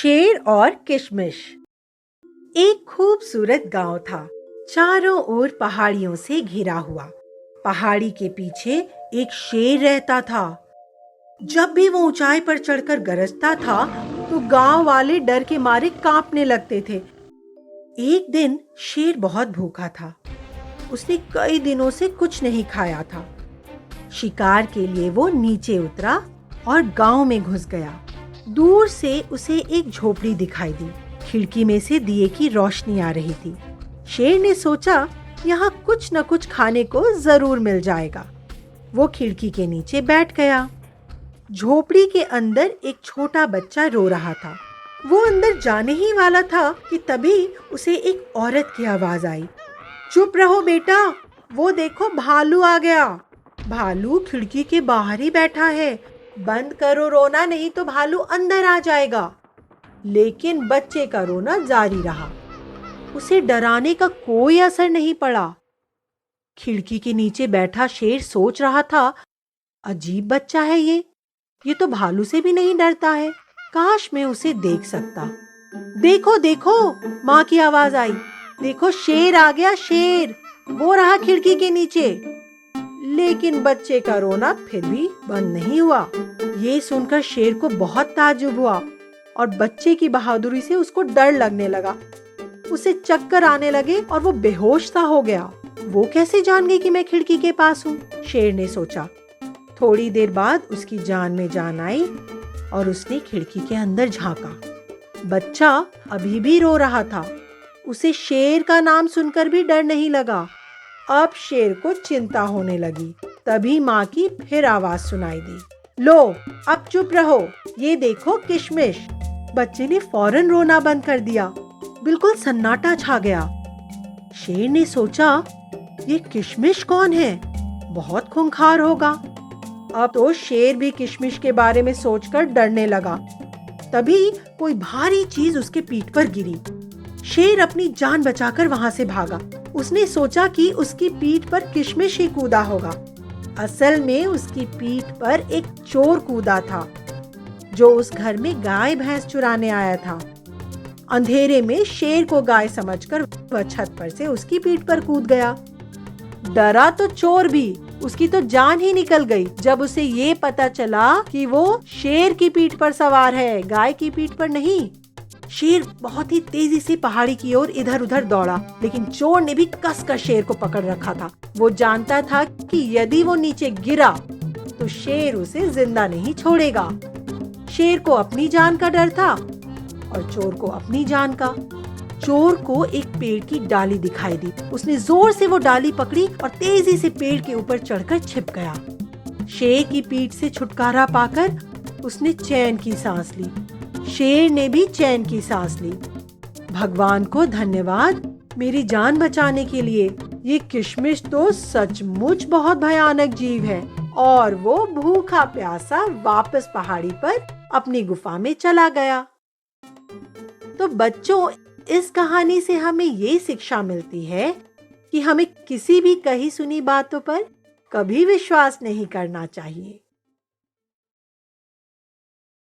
शेर और किशमिश। एक खूबसूरत गांव था, चारों ओर पहाड़ियों से घिरा हुआ। पहाड़ी के पीछे एक शेर रहता था। जब भी वो ऊंचाई पर चढ़कर गरजता था तो गांव वाले डर के मारे कांपने लगते थे। एक दिन शेर बहुत भूखा था। उसने कई दिनों से कुछ नहीं खाया था। शिकार के लिए वो नीचे उतरा और गांव में घुस गया। दूर से उसे एक झोपड़ी दिखाई दी। खिड़की में से दिए की रोशनी आ रही थी। शेर ने सोचा, यहाँ कुछ न कुछ खाने को जरूर मिल जाएगा। वो खिड़की के नीचे बैठ गया। झोपड़ी के अंदर एक छोटा बच्चा रो रहा था। वो अंदर जाने ही वाला था कि तभी उसे एक औरत की आवाज आई। चुप रहो बेटा, वो देखो भालू आ गया। भालू खिड़की के बाहर ही बैठा है। बंद करो रोना, नहीं तो भालू अंदर आ जाएगा। लेकिन बच्चे का रोना जारी रहा। उसे डराने का कोई असर नहीं पड़ा। खिड़की के नीचे बैठा शेर सोच रहा था, अजीब बच्चा है ये तो भालू से भी नहीं डरता है। काश मैं उसे देख सकता। देखो देखो, माँ की आवाज आई। देखो शेर आ गया, शेर वो रहा खिड़की के नीचे। लेकिन बच्चे का रोना फिर भी बंद नहीं हुआ। ये सुनकर शेर को बहुत ताज्जुब हुआ और बच्चे की बहादुरी से उसको डर लगने लगा। उसे चक्कर आने लगे और वो बेहोश सा हो गया। वो कैसे जान गई कि मैं खिड़की के पास हूँ? शेर ने सोचा। थोड़ी देर बाद उसकी जान में जान आई और उसने खिड़की के अंदर झांका। बच्चा अभी भी रो रहा था। उसे शेर का नाम सुनकर भी डर नहीं लगा। अब शेर को चिंता होने लगी। तभी माँ की फिर आवाज सुनाई दी। लो, अब चुप रहो, ये देखो किशमिश। बच्चे ने फौरन रोना बंद कर दिया। बिल्कुल सन्नाटा छा गया। शेर ने सोचा, ये किशमिश कौन है? बहुत खूंखार होगा। अब तो शेर भी किशमिश के बारे में सोचकर डरने लगा। तभी कोई भारी चीज उसके पीठ पर गिरी। शेर अपनी जान बचाकर वहां से भागा। उसने सोचा कि उसकी पीठ पर किशमिश ही कूदा होगा। असल में उसकी पीठ पर एक चोर कूदा था, जो उस घर में गाय भैंस चुराने आया था। अंधेरे में शेर को गाय समझकर वह छत पर से उसकी पीठ पर कूद गया। डरा तो चोर भी, उसकी तो जान ही निकल गई जब उसे ये पता चला कि वो शेर की पीठ पर सवार है, गाय की पीठ पर नहीं। शेर बहुत ही तेजी से पहाड़ी की ओर इधर उधर दौड़ा, लेकिन चोर ने भी कसकर शेर को पकड़ रखा था। वो जानता था कि यदि वो नीचे गिरा तो शेर उसे जिंदा नहीं छोड़ेगा। शेर को अपनी जान का डर था और चोर को अपनी जान का। चोर को एक पेड़ की डाली दिखाई दी। उसने जोर से वो डाली पकड़ी और तेजी से पेड़ के ऊपर चढ़कर छिप गया। शेर की पीठ से छुटकारा पाकर उसने चैन की सांस ली। शेर ने भी चैन की सांस ली। भगवान को धन्यवाद मेरी जान बचाने के लिए। ये किशमिश तो सचमुच बहुत भयानक जीव है। और वो भूखा प्यासा वापस पहाड़ी पर अपनी गुफा में चला गया। तो बच्चों, इस कहानी से हमें ये शिक्षा मिलती है कि हमें किसी भी कही सुनी बातों पर कभी विश्वास नहीं करना चाहिए।